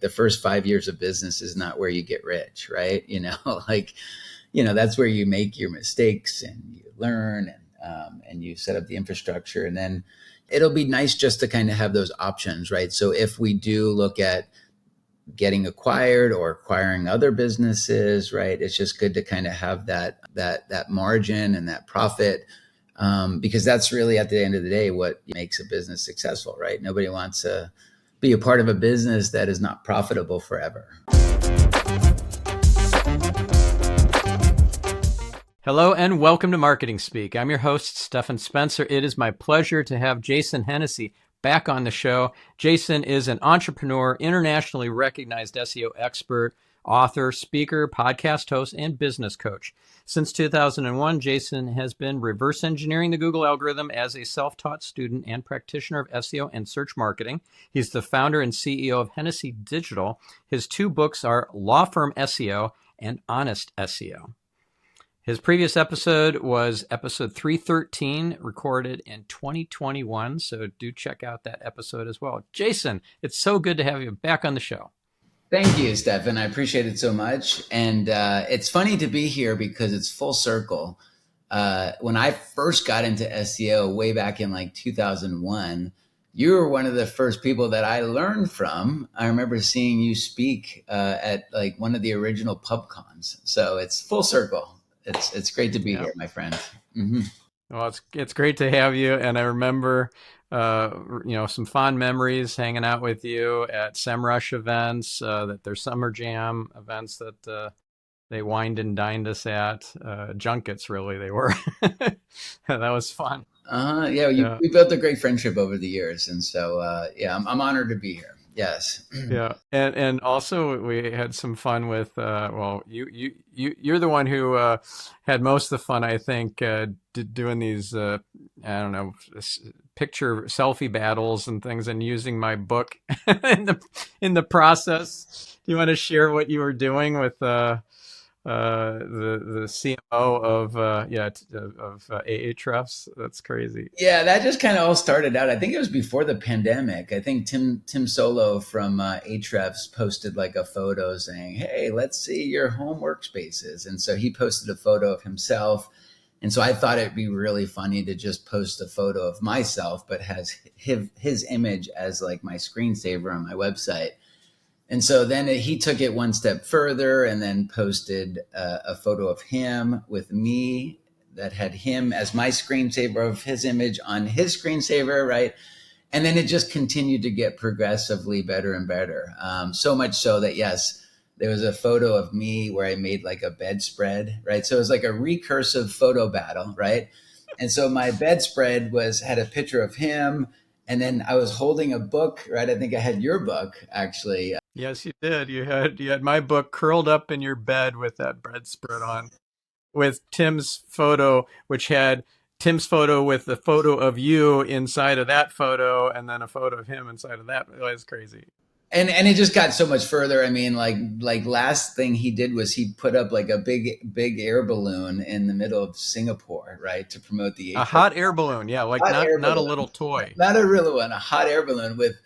the first 5 years of business is not where you get rich, right? Like, that's where you make your mistakes and you learn and you set up the infrastructure. And then it'll be nice just to kind of have those options, right? So if we do look at getting acquired or acquiring other businesses, right, it's just good to kind of have that margin and that profit, because that's really at the end of the day what makes a business successful, right? Nobody wants to be a part of a business that is not profitable forever. Hello and welcome to Marketing Speak. I'm your host, Stephan Spencer. It is my pleasure to have Jason Hennessy back on the show. Jason is an entrepreneur, internationally recognized SEO expert, author, speaker, podcast host, and business coach. Since 2001, Jason has been reverse engineering the Google algorithm as a self-taught student and practitioner of SEO and search marketing. He's the founder and CEO of Hennessy Digital. His two books are Law Firm SEO and Honest SEO. His previous episode was episode 313, recorded in 2021, so do check out that episode as well. Jason, it's so good to have you back on the show. Thank you, Stephan. I appreciate it so much. And it's funny to be here because it's full circle. When I first got into SEO way back in like 2001, you were one of the first people that I learned from. I remember seeing you speak at like one of the original PubCons. So it's full circle. It's great to be here, my friend. Mm-hmm. Well, it's great to have you. And I remember, some fond memories hanging out with you at SEMrush events, that their Summer Jam events that they wined and dined us at. Junkets, really, they were. That was fun. We built a great friendship over the years. And so, I'm honored to be here. Yes. Yeah, and also we had some fun with you're the one who had most of the fun, I think, doing these picture selfie battles and things, and using my book in the process. Do you want to share what you were doing with the CMO of Ahrefs? That's crazy. Yeah, that just kind of all started out. I think it was before the pandemic. I think Tim Solo from Ahrefs posted like a photo saying, "Hey, let's see your home workspaces." And so he posted a photo of himself. And so I thought it'd be really funny to just post a photo of myself, but has his image as like my screensaver on my website. And so then he took it one step further and then posted a photo of him with me that had him as my screensaver of his image on his screensaver, right? And then it just continued to get progressively better and better. So much so that, yes, there was a photo of me where I made like a bedspread, right? So it was like a recursive photo battle, right? And so my bedspread had a picture of him. And then I was holding a book, right? I think I had your book, actually. Yes, you did. You had my book curled up in your bed with that bedspread on, with Tim's photo, which had Tim's photo with the photo of you inside of that photo, and then a photo of him inside of that. It was crazy. And it just got so much further. I mean, like last thing he did was he put up like a big air balloon in the middle of Singapore, right, to promote the hot air balloon, yeah, like not a little toy, not a real one, a hot air balloon with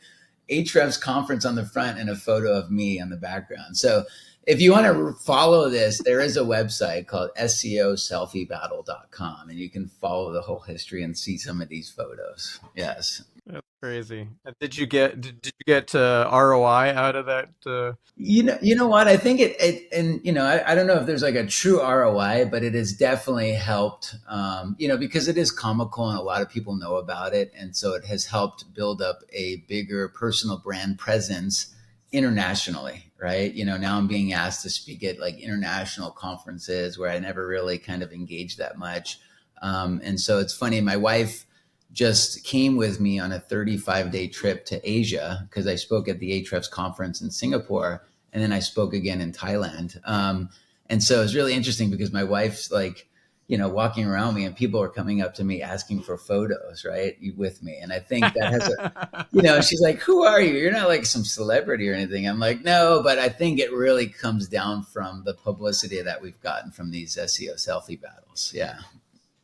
Ahrefs conference on the front and a photo of me on the background. So if you want to follow this, there is a website called SEOselfiebattle.com, and you can follow the whole history and see some of these photos. Yes. That's crazy. Did you get ROI out of that? You know what? I think I don't know if there's like a true ROI, but it has definitely helped, because it is comical and a lot of people know about it. And so it has helped build up a bigger personal brand presence internationally, right? Now I'm being asked to speak at like international conferences where I never really kind of engaged that much. And so it's funny, my wife just came with me on a 35-day trip to Asia because I spoke at the Ahrefs conference in Singapore, and then I spoke again in Thailand. And so it's really interesting because my wife's like, walking around me and people are coming up to me asking for photos, right, with me. And I think that has she's like, "Who are you? You're not like some celebrity or anything." I'm like, "No," but I think it really comes down from the publicity that we've gotten from these SEO selfie battles. Yeah.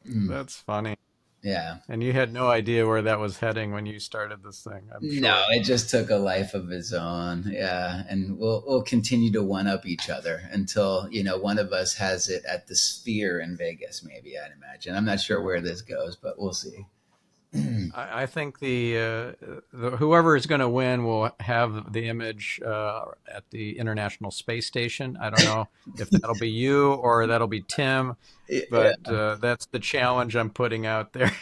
That's funny. Yeah. And you had no idea where that was heading when you started this thing, I'm No, sure. it just took a life of its own. Yeah, and we'll continue to one up each other until one of us has it at the Sphere in Vegas. Maybe I'd imagine. I'm not sure where this goes, but we'll see. I think the whoever is going to win will have the image at the International Space Station. I don't know if that'll be you or that'll be Tim, Yeah, but that's the challenge I'm putting out there.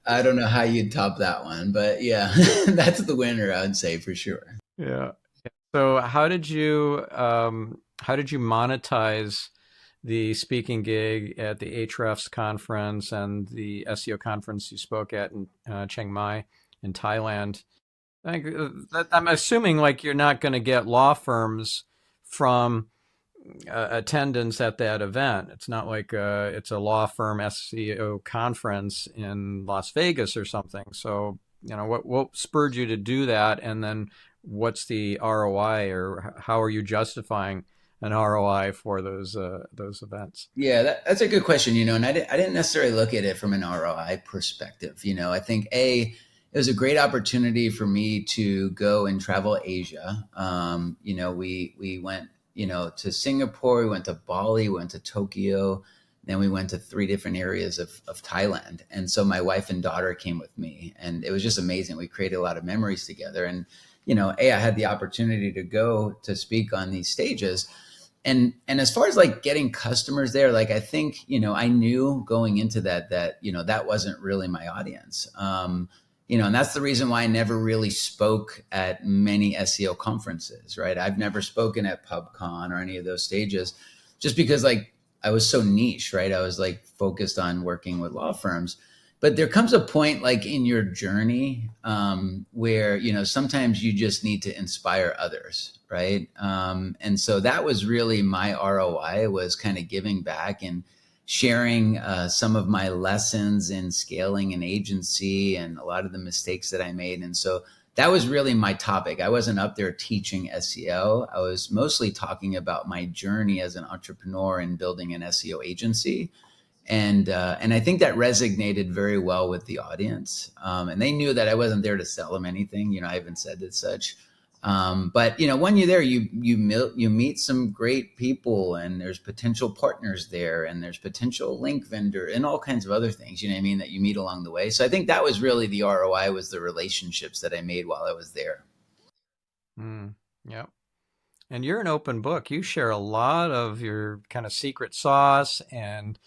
I don't know how you'd top that one, but yeah, that's the winner. I would say for sure. Yeah. So how did you monetize the speaking gig at the Ahrefs conference and the SEO conference you spoke at in Chiang Mai in Thailand? I'm assuming like you're not going to get law firms from attendance at that event. It's not like it's a law firm SEO conference in Las Vegas or something. So, what spurred you to do that? And then what's the ROI, or how are you justifying an ROI for those events? Yeah, that's a good question. And I didn't necessarily look at it from an ROI perspective. I think it was a great opportunity for me to go and travel Asia. We went, to Singapore, we went to Bali, we went to Tokyo, then we went to three different areas of Thailand. And so my wife and daughter came with me, and it was just amazing. We created a lot of memories together. And, I had the opportunity to go to speak on these stages. And as far as like getting customers there, like I think I knew going into that that wasn't really my audience. And that's the reason why I never really spoke at many SEO conferences, right? I've never spoken at PubCon or any of those stages, just because like I was so niche, right? I was like focused on working with law firms. But there comes a point like in your journey where sometimes you just need to inspire others, right? And so that was really my ROI, was kind of giving back and sharing some of my lessons in scaling an agency and a lot of the mistakes that I made. And so that was really my topic. I wasn't up there teaching SEO. I was mostly talking about my journey as an entrepreneur and building an SEO agency. And I think that resonated very well with the audience. And they knew that I wasn't there to sell them anything. I even said as such. But when you're there, you meet some great people, and there's potential partners there, and there's potential link vendor, and all kinds of other things. You know what I mean, that you meet along the way. So I think that was really the ROI, was the relationships that I made while I was there. Mm, yeah. And you're an open book. You share a lot of your kind of secret sauce and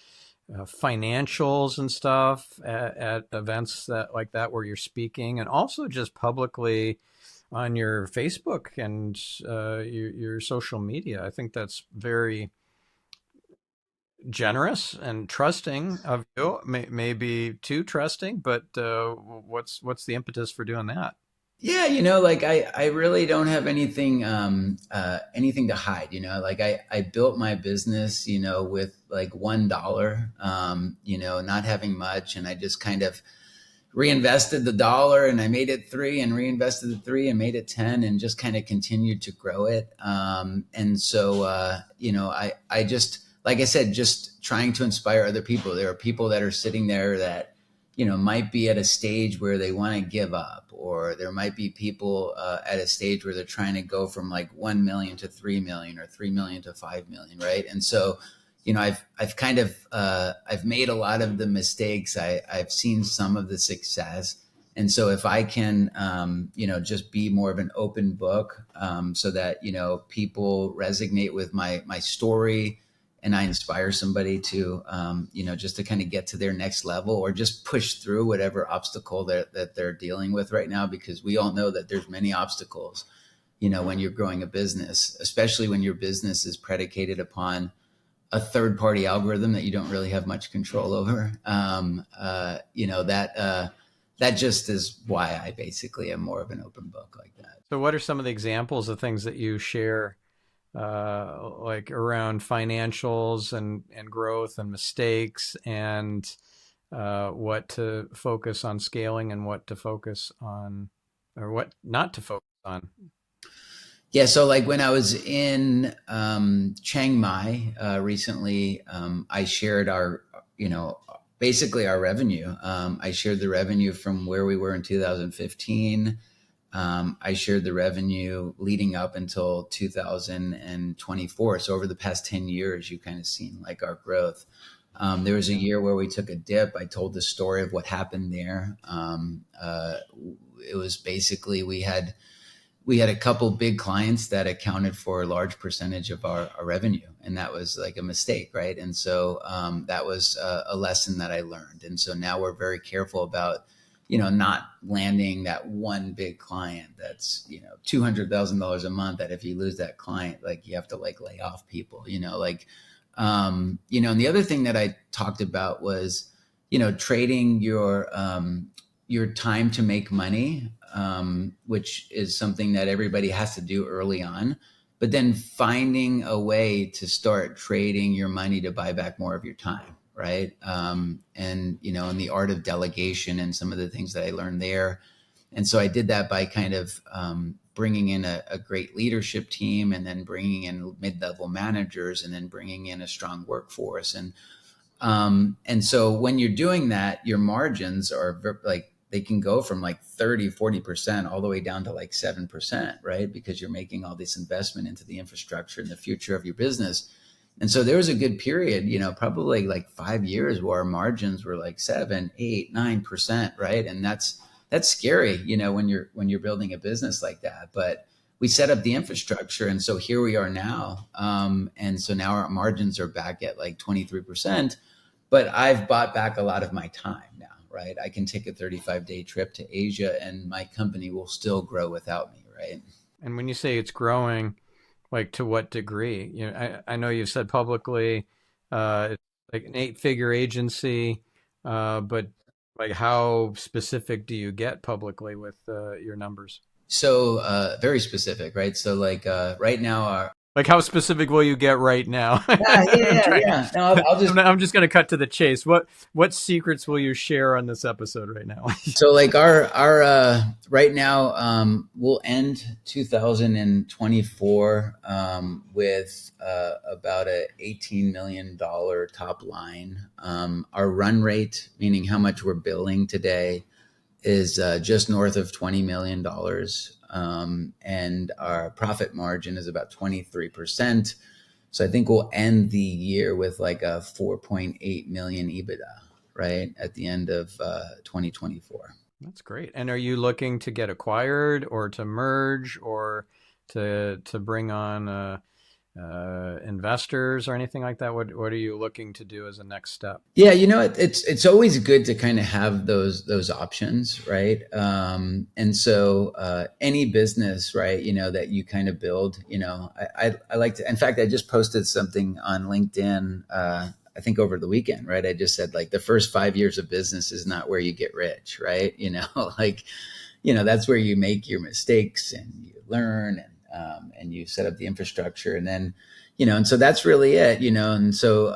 financials and stuff at events that like that where you're speaking, and also just publicly on your Facebook and your social media. I think that's very generous and trusting of you. Maybe too trusting, but what's the impetus for doing that? Yeah, like I really don't have anything to hide. Like I built my business, with like $1, not having much, and I just kind of reinvested the dollar, and I made it three, and reinvested the three and made it 10, and just kind of continued to grow it. And so I just, like I said, just trying to inspire other people. There are people that are sitting there that might be at a stage where they want to give up, or there might be people at a stage where they're trying to go from like 1 million to 3 million, or 3 million to 5 million. Right. And so, I've kind of, I've made a lot of the mistakes. I've seen some of the success. And so if I can, just be more of an open book, so that, people resonate with my story, and I inspire somebody to, just to kind of get to their next level, or just push through whatever obstacle that they're dealing with right now, because we all know that there's many obstacles, when you're growing a business, especially when your business is predicated upon a third party algorithm that you don't really have much control over. That just is why I basically am more of an open book like that. So, what are some of the examples of things that you share, like around financials and growth and mistakes, and what to focus on scaling and what to focus on, or what not to focus on? Yeah, so like when I was in Chiang Mai recently, I shared Basically our revenue. I shared the revenue from where we were in 2015. I shared the revenue leading up until 2024. So over the past 10 years, you kind of seen like our growth. There was a year where we took a dip. I told the story of what happened there. It was basically we had a couple big clients that accounted for a large percentage of our revenue, and that was like a mistake, right? And so that was a lesson that I learned. And so now we're very careful about, not landing that one big client that's, $200,000 a month, that if you lose that client, like you have to like lay off people, and the other thing that I talked about was, trading your time to make money, which is something that everybody has to do early on, but then finding a way to start trading your money to buy back more of your time. Right. And the art of delegation and some of the things that I learned there. And so I did that by kind of bringing in a great leadership team, and then bringing in mid-level managers, and then bringing in a strong workforce. And so when you're doing that, your margins are like, they can go from like 30-40% all the way down to like 7%, right? Because you're making all this investment into the infrastructure and the future of your business. And so there was a good period, probably like 5 years, where our margins were like 7, 8, 9%, right? And that's scary, when you're building a business like that. But we set up the infrastructure, and so here we are now. And so now our margins are back at like 23%. But I've bought back a lot of my time now, right? I can take a 35-day trip to Asia, and my company will still grow without me, right? And when you say it's growing, like to what degree? I know you've said publicly it's like an 8-figure agency, but like how specific do you get publicly with your numbers? So very specific, right? So like right now, Like how specific will you get right now? yeah, yeah, yeah. No, I'll just I'm just going to cut to the chase. What secrets will you share on this episode right now? So like our right now, we'll end 2024 with about a $18 million top line. Our run rate, meaning how much we're billing today, is just north of $20 million. And our profit margin is about 23%. So I think we'll end the year with like a 4.8 million EBITDA, right, at the end of 2024. That's great. And are you looking to get acquired, or to merge, or to bring on investors or anything like that? What are you looking to do as a next step? Yeah, it's always good to kind of have those options, right? And so any business, right, that you kind of build, I like to. In fact, I just posted something on LinkedIn. I think over the weekend, right? I just said like the first 5 years of business is not where you get rich, right? Like, that's where you make your mistakes and you learn, and you set up the infrastructure, and then, and so that's really it, and so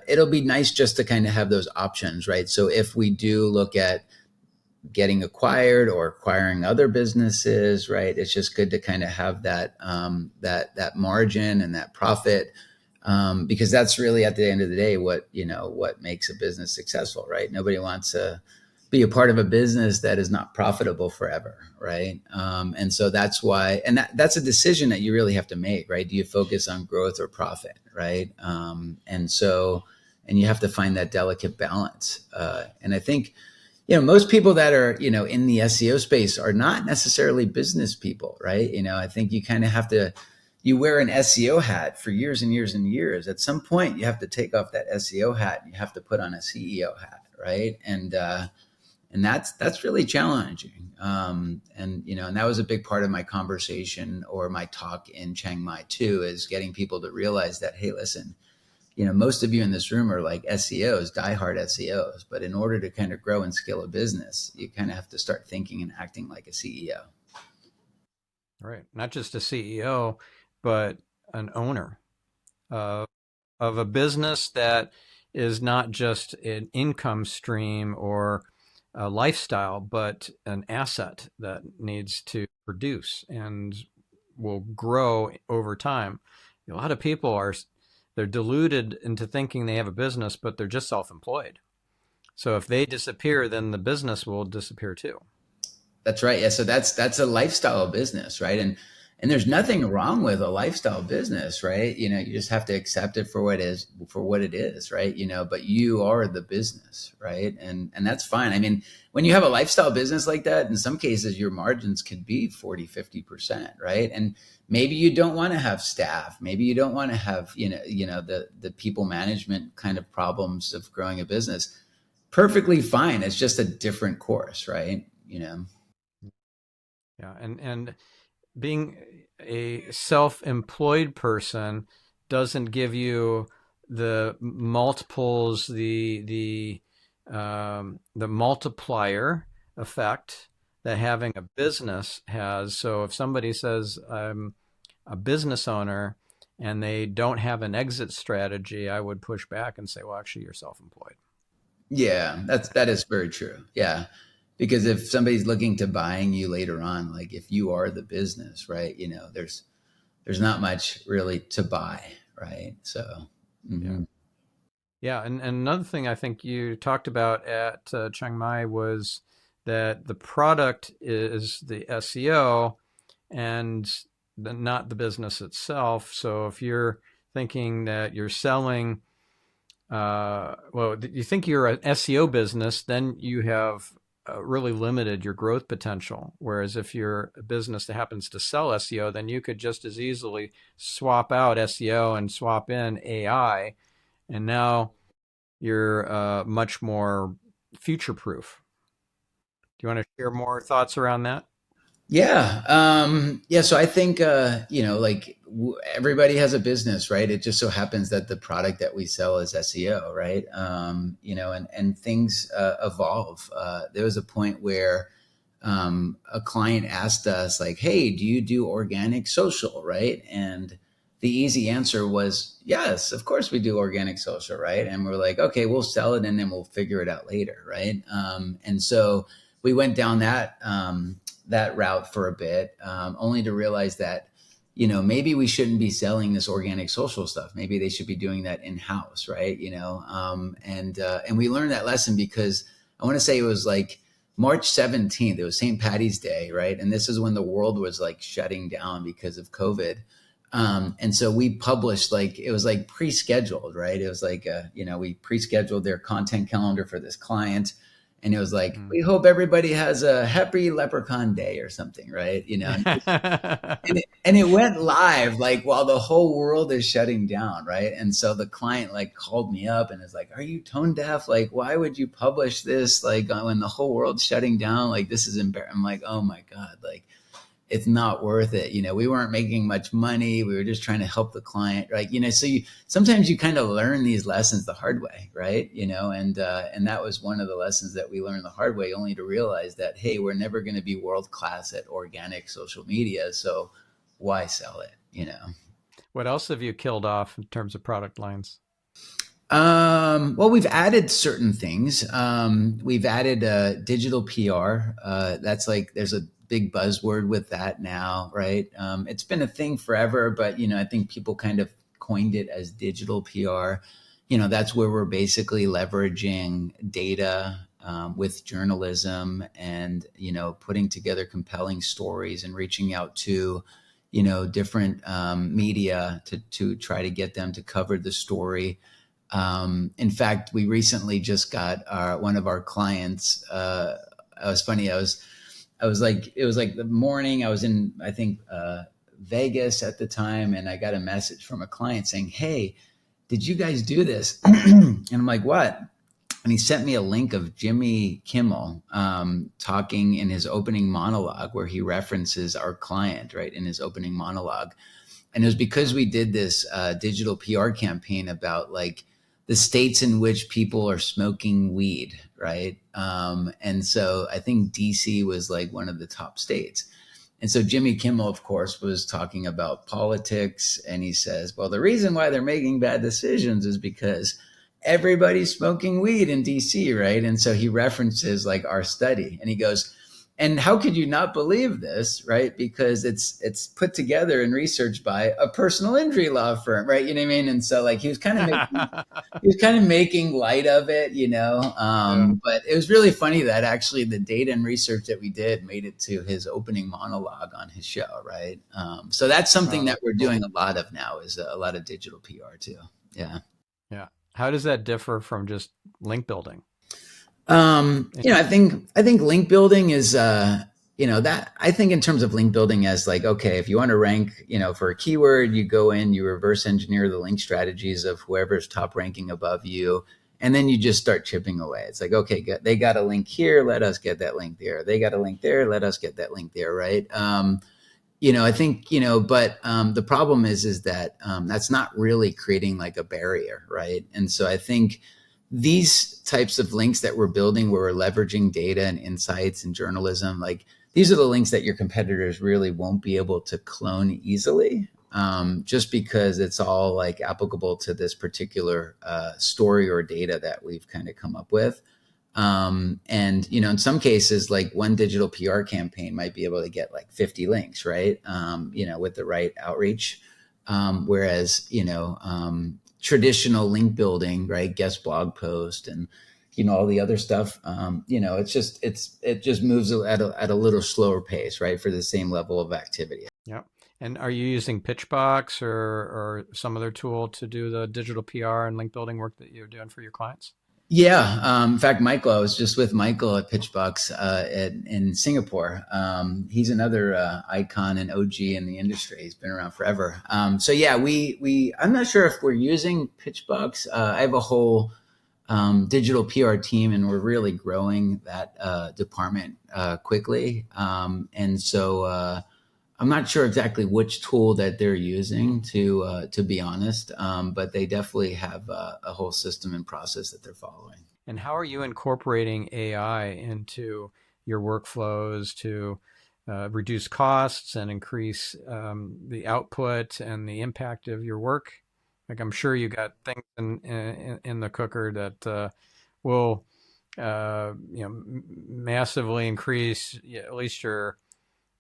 it'll be nice just to kind of have those options, right? So if we do look at getting acquired or acquiring other businesses, right, it's just good to kind of have that that margin and that profit, because that's really at the end of the day what makes a business successful, right? Nobody wants to be a part of a business that is not profitable forever, right? And so that's why, and that's a decision that you really have to make, right? Do you focus on growth or profit, right? And you have to find that delicate balance. And I think, most people that are, in the SEO space are not necessarily business people, right? I think you kind of have to, you wear an SEO hat for years and years and years. At some point, you have to take off that SEO hat and you have to put on a CEO hat, right? And that's really challenging. And that was a big part of my conversation or my talk in Chiang Mai too, is getting people to realize that, hey, listen, most of you in this room are like SEOs, diehard SEOs, but in order to kind of grow and scale a business, you kind of have to start thinking and acting like a CEO. Right. Not just a CEO, but an owner of a business that is not just an income stream or a lifestyle, but an asset that needs to produce and will grow over time. A lot of people they're deluded into thinking they have a business, but they're just self-employed. So if they disappear, then the business will disappear too. That's right. Yeah. So that's a lifestyle business, right? And there's nothing wrong with a lifestyle business, right? You just have to accept it for what it is, right? But you are the business, right? And that's fine. I mean, when you have a lifestyle business like that, in some cases your margins could be 40, 50%, right? And maybe you don't want to have staff. Maybe you don't want to have, the people management kind of problems of growing a business. Perfectly fine. It's just a different course, right? Yeah. And being a self-employed person doesn't give you the multiples, the multiplier effect that having a business has. So if somebody says I'm a business owner and they don't have an exit strategy, I would push back and say, well, actually, you're self-employed. Yeah, that is very true. Yeah. Because if somebody's looking to buying you later on, like if you are the business, right, there's not much really to buy, right? So, Yeah. mhm. Yeah, and another thing I think you talked about at Chiang Mai was that the product is the SEO and not the business itself. So if you're thinking that you're selling, well, you think you're an SEO business, then you have really limited your growth potential. Whereas if you're a business that happens to sell SEO, then you could just as easily swap out SEO and swap in AI, and now you're much more future proof. Do you want to share more thoughts around that? Yeah. Yeah. So I think, like everybody has a business, right? It just so happens that the product that we sell is SEO, right? And things evolve. There was a point where a client asked us, like, hey, do you do organic social, right? And the easy answer was, yes, of course we do organic social, right? And we're like, okay, we'll sell it and then we'll figure it out later, right? And so we went down that route for a bit, only to realize that, maybe we shouldn't be selling this organic social stuff. Maybe they should be doing that in house, right? And we learned that lesson because I want to say it was like March 17th. It was St. Patty's Day, right? And this is when the world was like shutting down because of COVID. And so we published, like, it was like pre-scheduled, right? It was like, we pre-scheduled their content calendar for this client. And it was like, Mm. we hope everybody has a happy leprechaun day or something, right? And it went live like while the whole world is shutting down, right? And so the client like called me up and is like, are you tone deaf? Like, why would you publish this like when the whole world's shutting down? Like, this is embarrassing. I'm like, oh my God, like, it's not worth it. We weren't making much money. We were just trying to help the client, right? So sometimes you kind of learn these lessons the hard way, right? And that was one of the lessons that we learned the hard way, only to realize that, hey, we're never going to be world class at organic social media. So why sell it? What else have you killed off in terms of product lines? Well, we've added certain things. We've added digital PR. That's like, there's a big buzzword with that now, right? It's been a thing forever, but I think people kind of coined it as digital PR. That's where we're basically leveraging data with journalism and putting together compelling stories and reaching out to different media to try to get them to cover the story. In fact, we recently just got one of our clients. It was funny. I was like, it was like the morning. I was in, I think, Vegas at the time, and I got a message from a client saying, "Hey, did you guys do this?" And I'm like, "What?" And he sent me a link of Jimmy Kimmel talking in his opening monologue, where he references our client, right, in his opening monologue. And it was because we did this digital PR campaign about like the states in which people are smoking weed, right? And so I think DC was like one of the top states. And so Jimmy Kimmel, of course, was talking about politics. And he says, well, the reason why they're making bad decisions is because everybody's smoking weed in DC, right? And so he references like our study, and he goes, And how could you not believe this, right? Because it's put together and researched by a personal injury law firm, right? You know what I mean? And so like he was kind of making light of it, Yeah. but it was really funny that actually the data and research that we did made it to his opening monologue on his show, right? So that's something Wow, that that's we're cool. doing a lot of now, is a lot of digital PR too. Yeah. Yeah. How does that differ from just link building? I think link building is, that I think in terms of link building as like, okay, if you want to rank, for a keyword, you go in, you reverse engineer the link strategies of whoever's top ranking above you. And then you just start chipping away. It's like, okay, they got a link here. Let us get that link there. They got a link there. Let us get that link there. Right. I think, but the problem is that that's not really creating like a barrier, right? And so I think these types of links that we're building, where we're leveraging data and insights and journalism, like these are the links that your competitors really won't be able to clone easily, just because it's all like applicable to this particular story or data that we've kind of come up with. And in some cases, like one digital PR campaign might be able to get like 50 links, right? With the right outreach. Whereas traditional link building, right, guest blog post and all the other stuff, it just moves at a little slower pace, right, for the same level of activity. Yeah. And are you using Pitchbox or some other tool to do the digital PR and link building work that you're doing for your clients? Yeah. In fact, Michael, I was just with Michael at Pitchbox in Singapore. He's another icon and OG in the industry. He's been around forever. So yeah, I'm not sure if we're using Pitchbox. I have a whole digital PR team, and we're really growing that department quickly. And so I'm not sure exactly which tool that they're using to be honest, but they definitely have a whole system and process that they're following. And how are you incorporating AI into your workflows to reduce costs and increase the output and the impact of your work? Like I'm sure you got things in the cooker that will massively increase at least your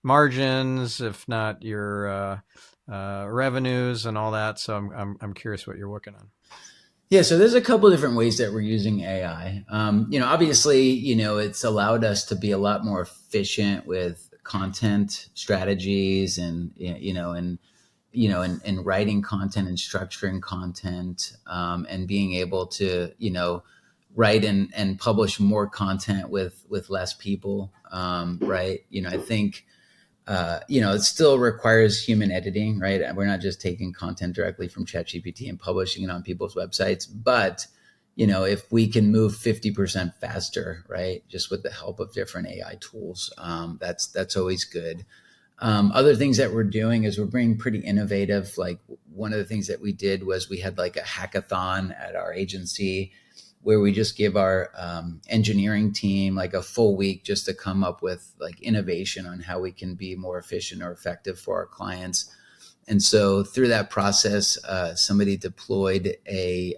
margins, if not your revenues and all that. So I'm curious what you're working on. Yeah, so there's a couple different ways that we're using AI. Obviously, it's allowed us to be a lot more efficient with content strategies and and writing content and structuring content, and being able to write and publish more content with less people, right? I think it still requires human editing, right? We're not just taking content directly from ChatGPT and publishing it on people's websites, but if we can move 50% faster, right, just with the help of different AI tools, that's always good. Other things that we're doing is we're being pretty innovative. Like one of the things that we did was we had like a hackathon at our agency where we just give our engineering team like a full week just to come up with like innovation on how we can be more efficient or effective for our clients. And so through that process, somebody deployed a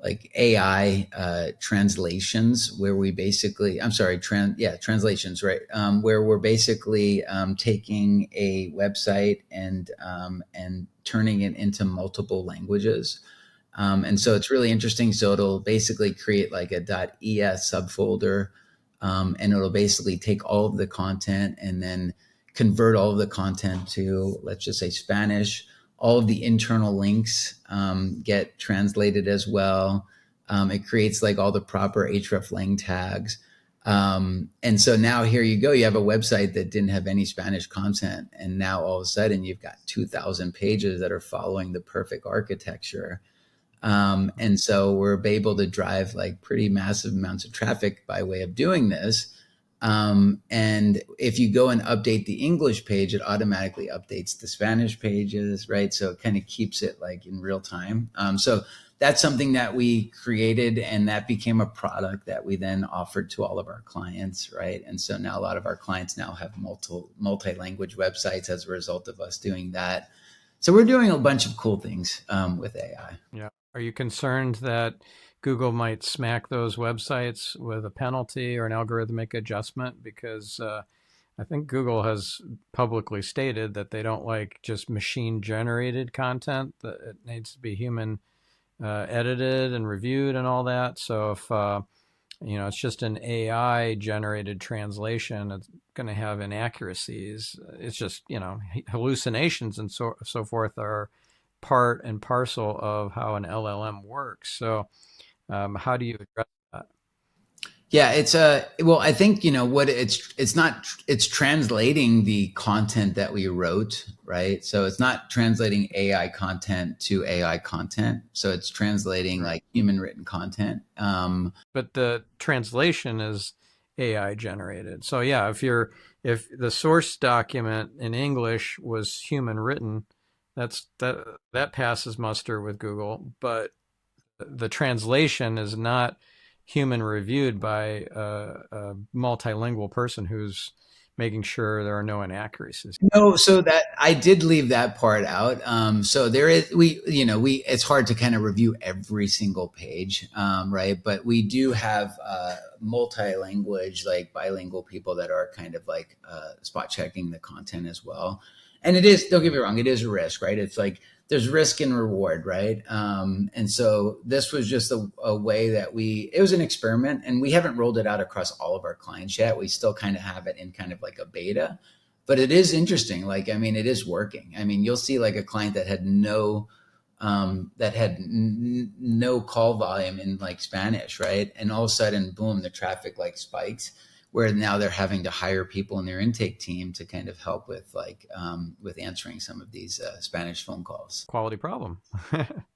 like AI translations where we basically, I'm sorry, translations, right? Where we're basically taking a website and turning it into multiple languages. And so it's really interesting. So it'll basically create like a .es subfolder, and it'll basically take all of the content and then convert all of the content to, let's just say, Spanish. All of the internal links get translated as well. It creates like all the proper hreflang tags. And so now here you go. You have a website that didn't have any Spanish content. And now all of a sudden you've got 2,000 pages that are following the perfect architecture. And so we're able to drive like pretty massive amounts of traffic by way of doing this. And if you go and update the English page, it automatically updates the Spanish pages, right? So it kind of keeps it like in real time. So that's something that we created, and that became a product that we then offered to all of our clients, right? And so now a lot of our clients now have multi-language websites as a result of us doing that. So we're doing a bunch of cool things with AI. Yeah. Are you concerned that Google might smack those websites with a penalty or an algorithmic adjustment? Because I think Google has publicly stated that they don't like just machine generated content, that it needs to be human edited and reviewed and all that. So if it's just an AI generated translation, it's going to have inaccuracies. It's just, hallucinations and so forth are part and parcel of how an LLM works. So how do you address that? Yeah, well, I think, what it's translating the content that we wrote, right? So it's not translating AI content to AI content. So it's translating Right. like human written content. But the translation is AI generated. So yeah, if the source document in English was human written, that passes muster with Google. But the translation is not human reviewed by a multilingual person who's making sure there are no inaccuracies. No, so that I did leave that part out. So there is it's hard to kind of review every single page, right? But we do have multi-language, like bilingual people that are kind of like spot checking the content as well. And it is, don't get me wrong, it is a risk, right? It's like there's risk and reward, right? And so this was just a way that it was an experiment, and we haven't rolled it out across all of our clients yet. We still kind of have it in kind of like a beta, but it is interesting. Like, I mean, it is working. I mean, you'll see like a client that had no call volume in like Spanish, right? And all of a sudden, boom, the traffic like spikes, where now they're having to hire people in their intake team to kind of help with like with answering some of these Spanish phone calls. Quality problem.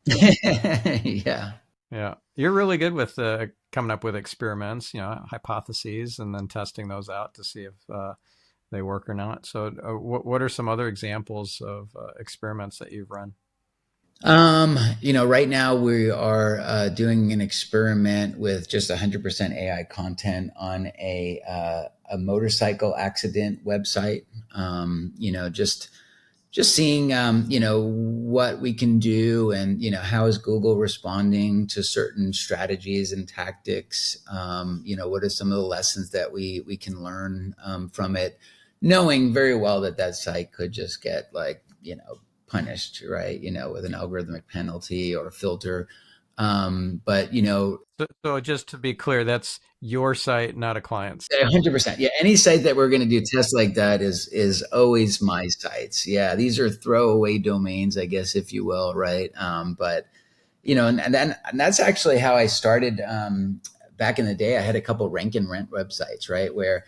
Yeah. Yeah, you're really good with coming up with experiments, hypotheses, and then testing those out to see if they work or not. So, what are some other examples of experiments that you've run? Right now we are doing an experiment with just 100% AI content on a motorcycle accident website. Just seeing, what we can do, and how is Google responding to certain strategies and tactics. What are some of the lessons that we can learn from it, knowing very well that site could just get like punished, right? With an algorithmic penalty or filter. But So, just to be clear, that's your site, not a client's. 100%. Yeah, any site that we're going to do tests like that is always my sites. Yeah, these are throwaway domains, I guess, if you will, right? But and that's actually how I started. Back in the day, I had a couple rank and rent websites, right, where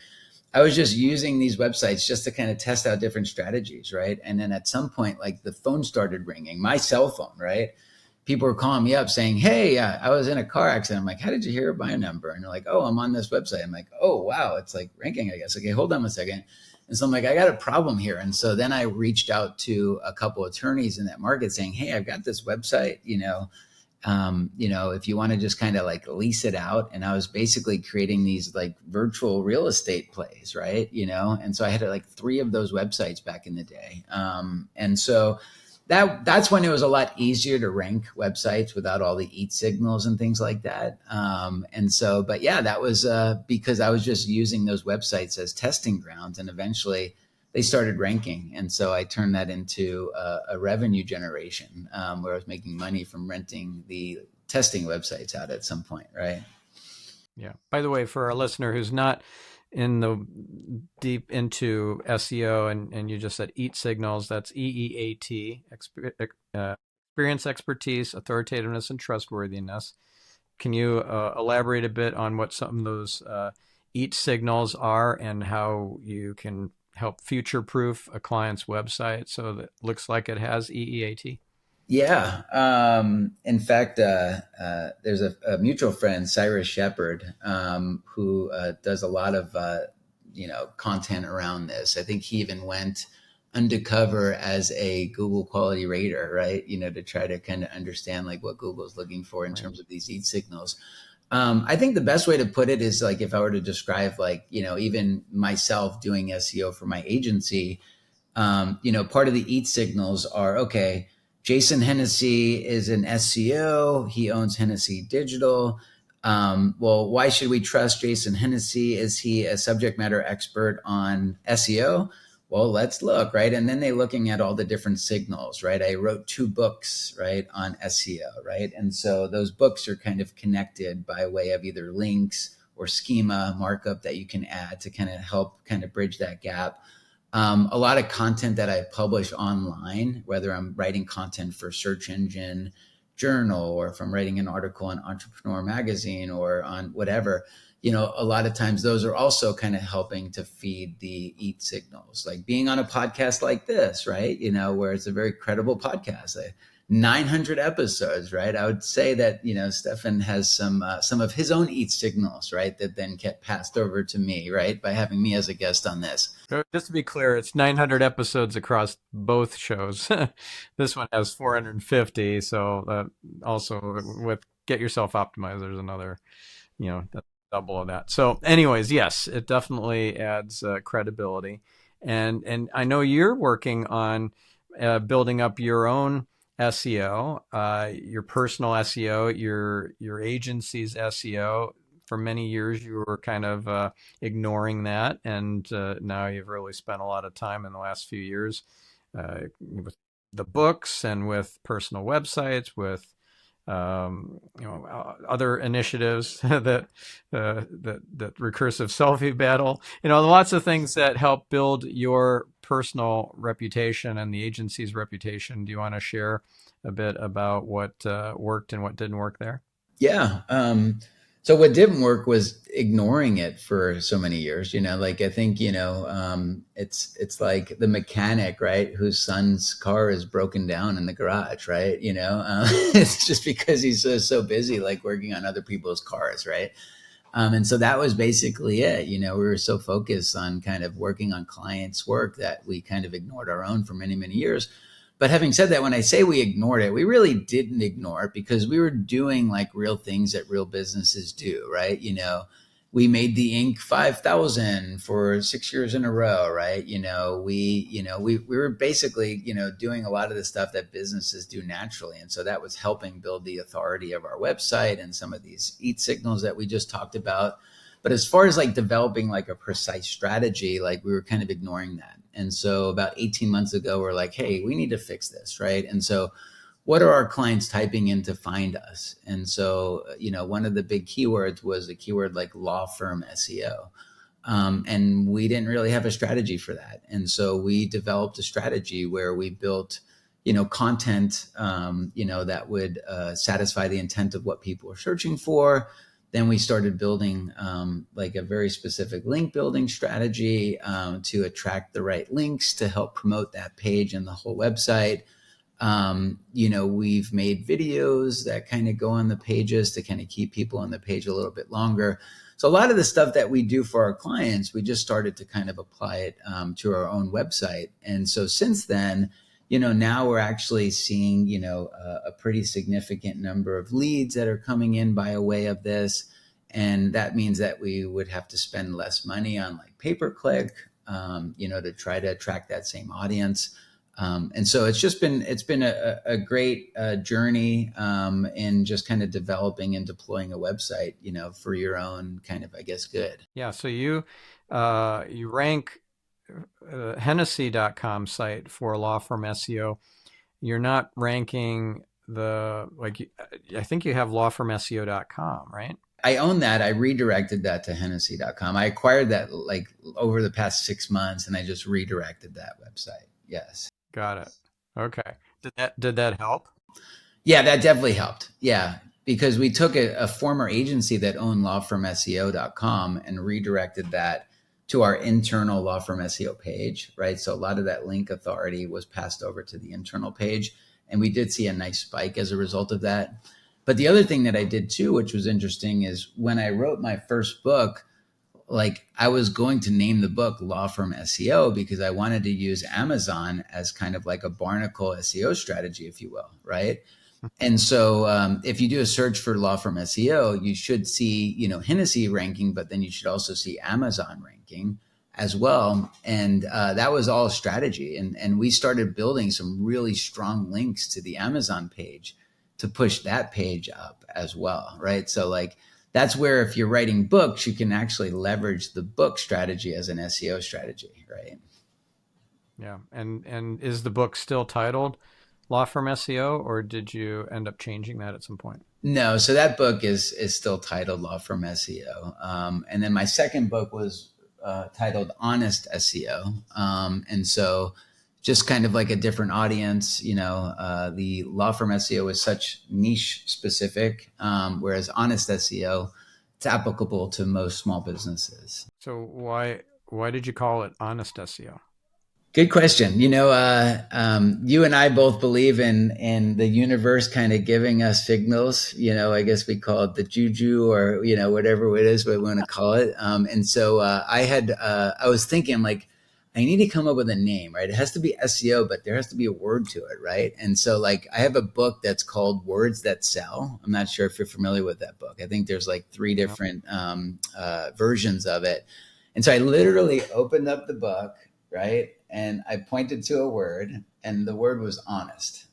I was just using these websites just to kind of test out different strategies, right? And then at some point, like the phone started ringing, my cell phone, right? People were calling me up saying, "Hey, I was in a car accident." I'm like, "How did you hear my number?" And they're like, "Oh, I'm on this website." I'm like, "Oh, wow, it's like ranking, I guess." Okay, hold on a second. And so I'm like, "I got a problem here." And so then I reached out to a couple attorneys in that market saying, "Hey, I've got this website, if you want to just kind of like lease it out." And I was basically creating these like virtual real estate plays, right? And so I had like 3 of those websites back in the day. And so that's when it was a lot easier to rank websites without all the EAT signals and things like that. And so, but yeah, that was because I was just using those websites as testing grounds, and eventually they started ranking. And so I turned that into a revenue generation where I was making money from renting the testing websites out at some point, right? Yeah. By the way, for our listener who's not in the deep into SEO, and you just said EAT signals, that's EEAT, experience, expertise, authoritativeness, and trustworthiness. Can you elaborate a bit on what some of those EAT signals are and how you can help future proof a client's website so that it looks like it has EEAT? Yeah. In fact, there's a mutual friend, Cyrus Shepard, who does a lot of content around this. I think he even went undercover as a Google quality rater, right? To try to kind of understand like what Google's looking for in terms of these EAT signals. I think the best way to put it is like if I were to describe like even myself doing SEO for my agency, part of the EAT signals are okay. Jason Hennessy is an SEO. He owns Hennessy Digital. Well, why should we trust Jason Hennessy? Is he a subject matter expert on SEO? Well, let's look, right? And then they're looking at all the different signals, right? I wrote 2 books, right, on SEO, right? And so those books are kind of connected by way of either links or schema markup that you can add to kind of help kind of bridge that gap. A lot of content that I publish online, whether I'm writing content for search engine journal or if I'm writing an article on Entrepreneur Magazine or on whatever, a lot of times those are also kind of helping to feed the eat signals, like being on a podcast like this, right? Where it's a very credible podcast. 900 episodes, right? I would say that, Stephan has some of his own eat signals, right? That then get passed over to me, right? By having me as a guest on this. Just to be clear, it's 900 episodes across both shows. This one has 450. So also with Get Yourself Optimized, there's another, double of that. So anyways, yes, it definitely adds credibility. And I know you're working on building up your own SEO, your personal SEO, your agency's SEO. For many years, you were kind of ignoring that, and now you've really spent a lot of time in the last few years with the books and with personal websites, with other initiatives that recursive selfie battle, lots of things that help build your personal reputation and the agency's reputation. Do you want to share a bit about what worked and what didn't work there? Yeah. So what didn't work was ignoring it for so many years, like I think, it's like the mechanic, right? Whose son's car is broken down in the garage, right? It's just because he's so busy, like working on other people's cars. Right. And so that was basically it. We were so focused on kind of working on clients' work that we kind of ignored our own for many, many years. But having said that, when I say we ignored it, we really didn't ignore it because we were doing like real things that real businesses do, right? We made the Inc. 5,000 for 6 years in a row, right? We were basically, doing a lot of the stuff that businesses do naturally. And so that was helping build the authority of our website and some of these eat signals that we just talked about. But as far as like developing like a precise strategy, like we were kind of ignoring that. And so about 18 months ago, we're like, hey, we need to fix this, right? And so what are our clients typing in to find us? And so, one of the big keywords was a keyword like law firm SEO. And we didn't really have a strategy for that. And so we developed a strategy where we built, content, that would satisfy the intent of what people are searching for. Then we started building like a very specific link building strategy to attract the right links to help promote that page and the whole website. We've made videos that kind of go on the pages to kind of keep people on the page a little bit longer. So a lot of the stuff that we do for our clients, we just started to kind of apply it to our own website. And so since then, now we're actually seeing, a pretty significant number of leads that are coming in by a way of this. And that means that we would have to spend less money on like pay-per-click, to try to attract that same audience. And so it's been a great journey in just kind of developing and deploying a website, for your own kind of, I guess, good. Yeah. So you rank Hennessy.com site for law firm SEO. You're not ranking I think you have lawfirmseo.com, right? I own that. I redirected that to Hennessy.com. I acquired that like over the past 6 months and I just redirected that website. Yes. Got it. Okay. Did that help? Yeah, that definitely helped. Yeah. Because we took a former agency that owned lawfirmseo.com and redirected that to our internal law firm SEO page, right? So a lot of that link authority was passed over to the internal page. And we did see a nice spike as a result of that. But the other thing that I did too, which was interesting, is when I wrote my first book, like I was going to name the book Law Firm SEO because I wanted to use Amazon as kind of like a barnacle SEO strategy, if you will, right? And so if you do a search for law firm SEO, you should see, Hennessy ranking, but then you should also see Amazon ranking as well. And that was all strategy. And we started building some really strong links to the Amazon page to push that page up as well, right? So like that's where if you're writing books, you can actually leverage the book strategy as an SEO strategy, right? Yeah. And is the book still titled Law Firm SEO, or did you end up changing that at some point? No, so that book is still titled Law Firm SEO. And then my second book was titled Honest SEO. And so just kind of like a different audience, the law firm SEO is such niche specific, whereas honest SEO, it's applicable to most small businesses. So why did you call it Honest SEO? Good question. You and I both believe in the universe kind of giving us signals. I guess we call it the juju, or whatever it is we want to call it. And so I was thinking like, I need to come up with a name, right? It has to be SEO, but there has to be a word to it, right? And so like I have a book that's called Words That Sell. I'm not sure if you're familiar with that book. I think there's like 3 different versions of it. And so I literally opened up the book, right? And I pointed to a word, and the word was honest.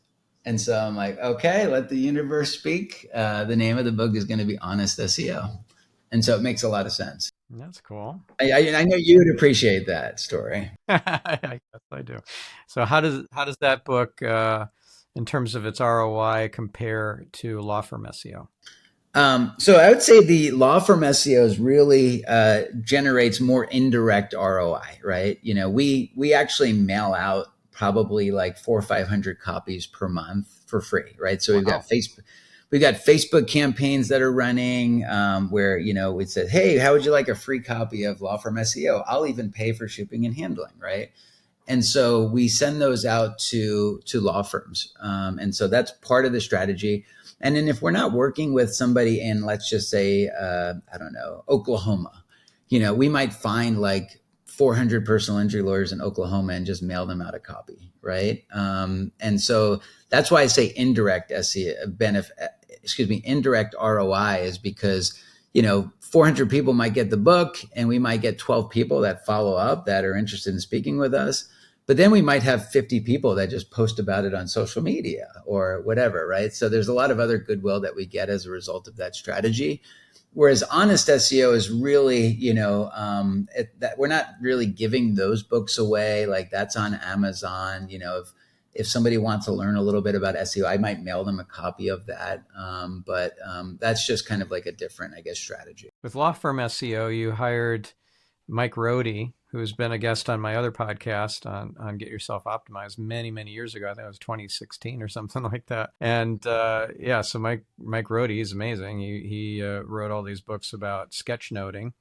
And so I'm like, okay, let the universe speak. The name of the book is going to be Honest SEO. And so it makes a lot of sense. That's cool. I know you would appreciate that story. I guess I do. So how does that book, in terms of its ROI, compare to Law Firm SEO? So I would say the law firm SEOs really generates more indirect ROI, right? We actually mail out probably like 400 or 500 copies per month for free, right? So we've got Facebook campaigns that are running where we said, hey, how would you like a free copy of Law Firm SEO? I'll even pay for shipping and handling, right? And so we send those out to law firms, and so that's part of the strategy. And then if we're not working with somebody in, let's just say, I don't know, Oklahoma, we might find like 400 personal injury lawyers in Oklahoma and just mail them out a copy, right? And so that's why I say indirect indirect ROI is because, 400 people might get the book, and we might get 12 people that follow up that are interested in speaking with us. But then we might have 50 people that just post about it on social media or whatever, right? So there's a lot of other goodwill that we get as a result of that strategy. Whereas honest SEO is really, that we're not really giving those books away. Like that's on Amazon. If somebody wants to learn a little bit about SEO, I might mail them a copy of that. But that's just kind of like a different, I guess, strategy. With Law Firm SEO, you hired Mike Rohde, who's been a guest on my other podcast on Get Yourself Optimized many, many years ago. I think it was 2016 or something like that. And so Mike Rohde is amazing. He wrote all these books about sketchnoting.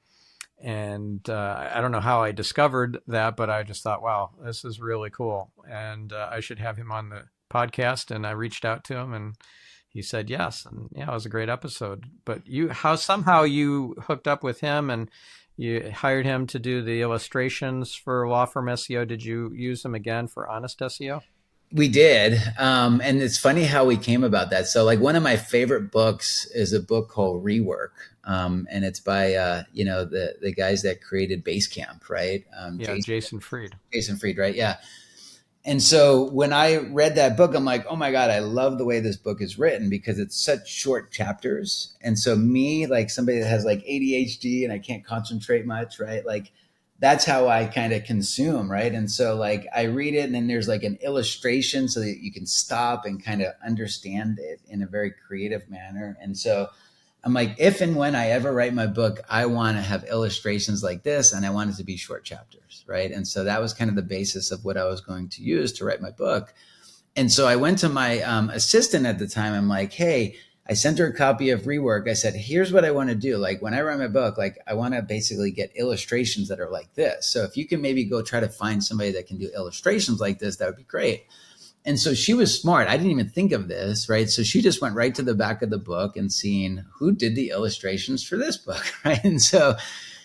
And I don't know how I discovered that, but I just thought, wow, this is really cool. And I should have him on the podcast. And I reached out to him, and he said yes. And yeah, it was a great episode. But somehow you hooked up with him and you hired him to do the illustrations for Law Firm SEO. Did you use him again for Honest SEO? We did. And it's funny how we came about that. So like one of my favorite books is a book called Rework. And it's by, the guys that created Basecamp, right? Jason Fried. Jason Fried, right? Yeah. And so when I read that book, I'm like, oh my God, I love the way this book is written because it's such short chapters. And so me, like somebody that has like ADHD and I can't concentrate much, right? Like that's how I kind of consume, right? And so like I read it and then there's like an illustration so that you can stop and kind of understand it in a very creative manner. And so I'm like, if and when I ever write my book, I want to have illustrations like this, and I want it to be short chapters, right? And so that was kind of the basis of what I was going to use to write my book. And so I went to my assistant at the time. I'm like, hey, I sent her a copy of Rework. I said, here's what I want to do. Like when I write my book, like I want to basically get illustrations that are like this. So if you can maybe go try to find somebody that can do illustrations like this, that would be great. And so she was smart. I didn't even think of this, right? So she just went right to the back of the book and seen who did the illustrations for this book, right? And so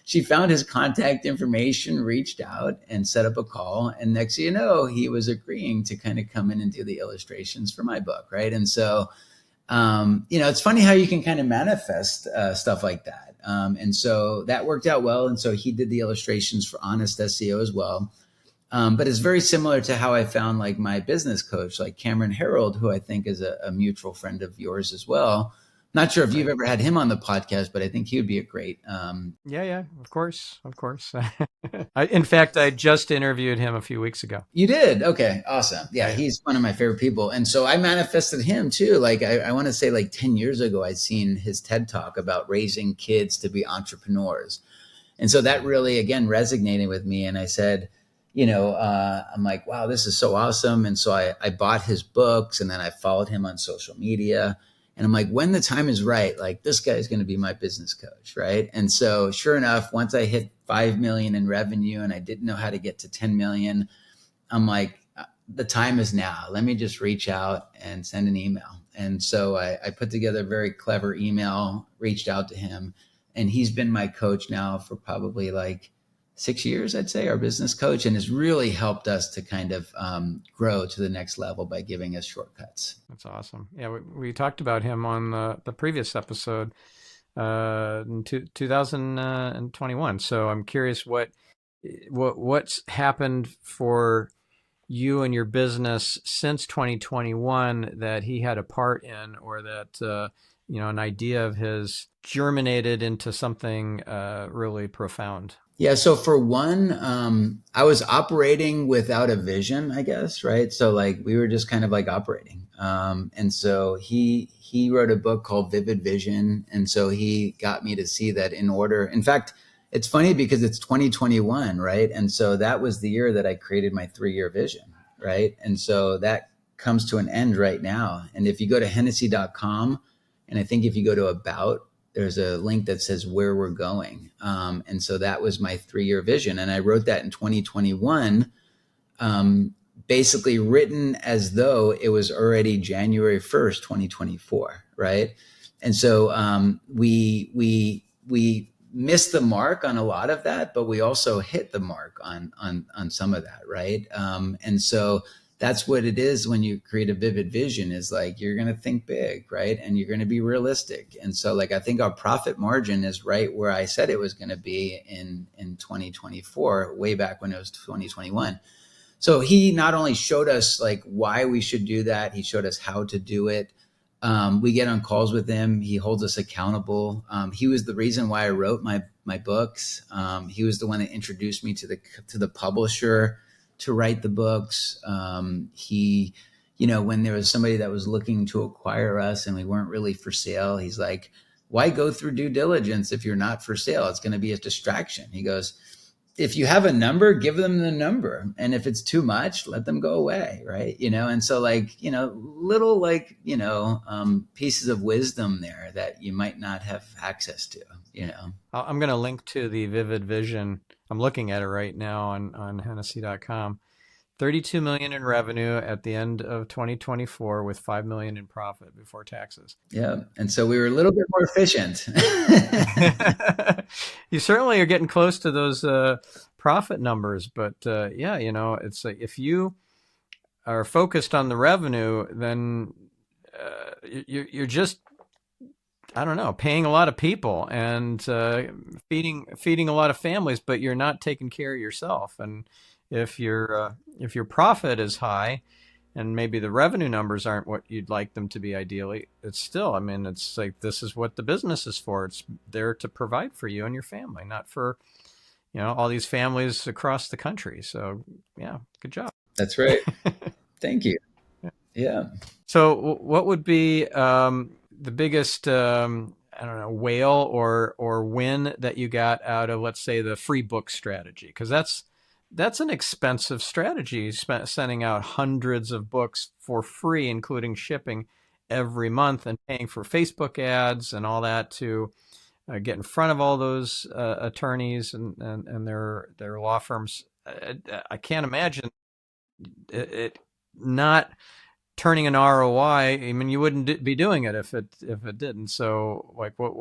she found his contact information, reached out and set up a call. And next thing you know, he was agreeing to kind of come in and do the illustrations for my book, right? And so It's funny how you can kind of manifest stuff like that. And so that worked out well. And so he did the illustrations for Honest SEO as well. But it's very similar to how I found like my business coach, like Cameron Harold, who I think is a mutual friend of yours as well. Not sure if you've ever had him on the podcast, but I think he would be a great. Yeah, of course. In fact, I just interviewed him a few weeks ago. You did? Okay, awesome. Yeah, he's one of my favorite people. And so I manifested him too. Like I want to say like 10 years ago, I'd seen his TED talk about raising kids to be entrepreneurs. And so that really, again, resonated with me. And I said, I'm like, wow, this is so awesome. And so I bought his books and then I followed him on social media. And I'm like, when the time is right, like this guy is going to be my business coach. Right. And so sure enough, once I hit 5 million in revenue and I didn't know how to get to 10 million, I'm like, the time is now. Let me just reach out and send an email. And so I put together a very clever email, reached out to him, and he's been my coach now for probably like 6 years, I'd say, our business coach, and has really helped us to kind of grow to the next level by giving us shortcuts. That's awesome. Yeah, we talked about him on the previous episode in 2021. So I'm curious what's happened for you and your business since 2021 that he had a part in, or that an idea of his germinated into something really profound. Yeah. So for one, I was operating without a vision, I guess. Right. So like we were just kind of like operating. And so he wrote a book called Vivid Vision. And so he got me to see that in fact, it's funny because it's 2021. Right. And so that was the year that I created my 3-year vision. Right. And so that comes to an end right now. And if you go to Hennessy.com, and I think if you go to About, there's a link that says where we're going. And so that was my 3-year vision. And I wrote that in 2021, basically written as though it was already January 1st, 2024. Right. And so we missed the mark on a lot of that, but we also hit the mark on some of that. Right. And so that's what it is when you create a vivid vision, is like, you're going to think big, right? And you're going to be realistic. And so like, I think our profit margin is right where I said it was going to be in 2024, way back when it was 2021. So he not only showed us like why we should do that, he showed us how to do it. We get on calls with him. He holds us accountable. He was the reason why I wrote my books. He was the one that introduced me to the publisher to write the books. He, when there was somebody that was looking to acquire us and we weren't really for sale, he's like, why go through due diligence if you're not for sale? It's going to be a distraction. He goes, if you have a number, give them the number. And if it's too much, let them go away. Right. And so like, little like, pieces of wisdom there that you might not have access to, I'm going to link to the Vivid Vision. I'm looking at it right now on Hennessy.com. 32 million in revenue at the end of 2024 with 5 million in profit before taxes. Yeah. And so we were a little bit more efficient. You certainly are getting close to those profit numbers, but it's like, if you are focused on the revenue, then you're just, I don't know, paying a lot of people and feeding a lot of families, but you're not taking care of yourself. And if your profit is high and maybe the revenue numbers aren't what you'd like them to be ideally, it's still, it's like, this is what the business is for. It's there to provide for you and your family, not for, all these families across the country. So yeah, good job. That's right. Thank you. Yeah. So what would be the biggest, whale or win that you got out of, let's say, the free book strategy? Because that's an expensive strategy, sending out hundreds of books for free, including shipping every month, and paying for Facebook ads and all that to get in front of all those attorneys and their law firms. I can't imagine it not turning an ROI. You wouldn't be doing it if it didn't. So like what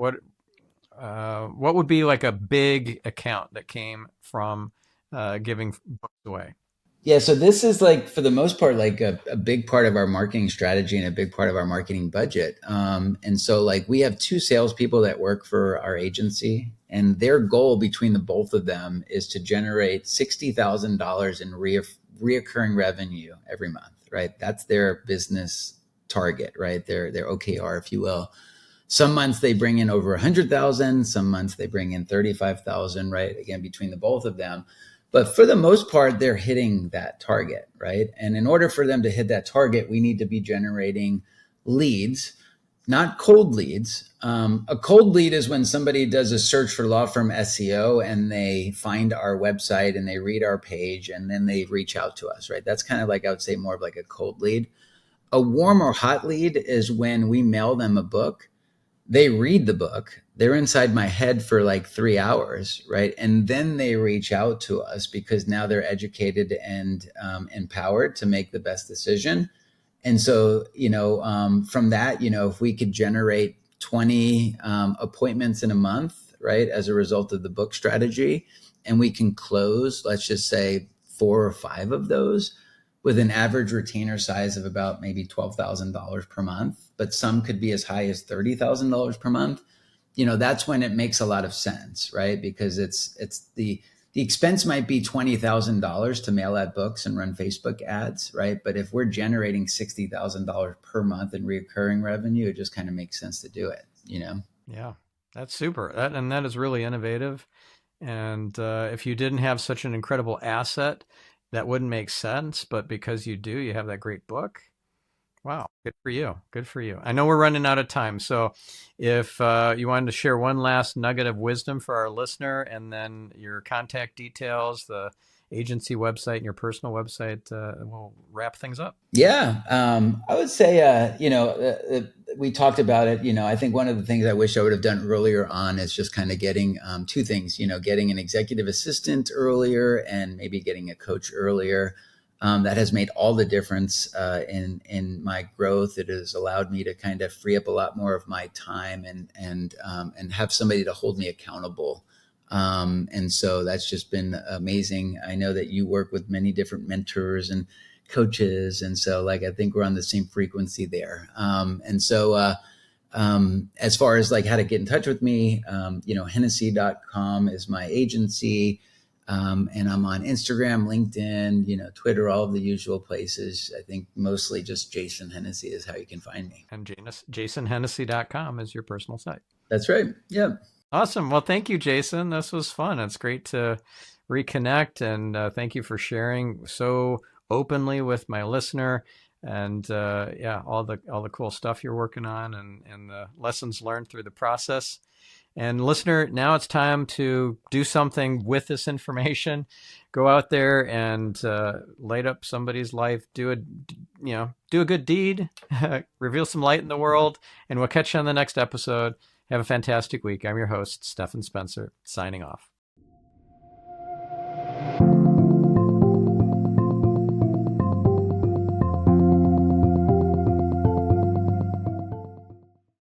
would be like a big account that came from giving books away? Yeah, so this is like for the most part like a big part of our marketing strategy and a big part of our marketing budget. And so like we have two salespeople that work for our agency, and their goal between the both of them is to generate $60,000 in reoccurring revenue every month. Right, that's their business target. Right, their OKR, if you will. Some months they bring in over 100,000. Some months they bring in 35,000. Right, again between the both of them. But for the most part, they're hitting that target, right? And in order for them to hit that target, we need to be generating leads, not cold leads. A cold lead is when somebody does a search for law firm SEO and they find our website and they read our page and then they reach out to us, right? That's kind of like, I would say, more of like a cold lead. A warm or hot lead is when we mail them a book, they read the book, they're inside my head for like 3 hours, right? And then they reach out to us because now they're educated and empowered to make the best decision. And so, from that, if we could generate 20 appointments in a month, right, as a result of the book strategy, and we can close, let's just say 4 or 5 of those with an average retainer size of about maybe $12,000 per month, but some could be as high as $30,000 per month. That's when it makes a lot of sense, right? Because it's the expense might be $20,000 to mail out books and run Facebook ads, right? But if we're generating $60,000 per month in recurring revenue, it just kind of makes sense to do it. Yeah, that's super. That is really innovative. And if you didn't have such an incredible asset, that wouldn't make sense. But because you do, you have that great book. Wow, good for you. Good for you. I know we're running out of time. So if you wanted to share one last nugget of wisdom for our listener, and then your contact details, the agency website and your personal website, we'll wrap things up. Yeah, I would say, we talked about it. I think one of the things I wish I would have done earlier on is just kind of getting two things, getting an executive assistant earlier and maybe getting a coach earlier. That has made all the difference in my growth. It has allowed me to kind of free up a lot more of my time and have somebody to hold me accountable. And so that's just been amazing. I know that you work with many different mentors and coaches. And so like, I think we're on the same frequency there. And so as far as like how to get in touch with me, Hennessy.com is my agency. And I'm on Instagram, LinkedIn, Twitter, all of the usual places. I think mostly just Jason Hennessy is how you can find me. And JasonHennessy.com is your personal site. That's right. Yeah. Awesome. Well, thank you, Jason. This was fun. It's great to reconnect, and thank you for sharing so openly with my listener. And all the cool stuff you're working on, and the lessons learned through the process. And listener, now it's time to do something with this information. Go out there and light up somebody's life. Do a good deed. Reveal some light in the world. And we'll catch you on the next episode. Have a fantastic week. I'm your host, Stephan Spencer, signing off.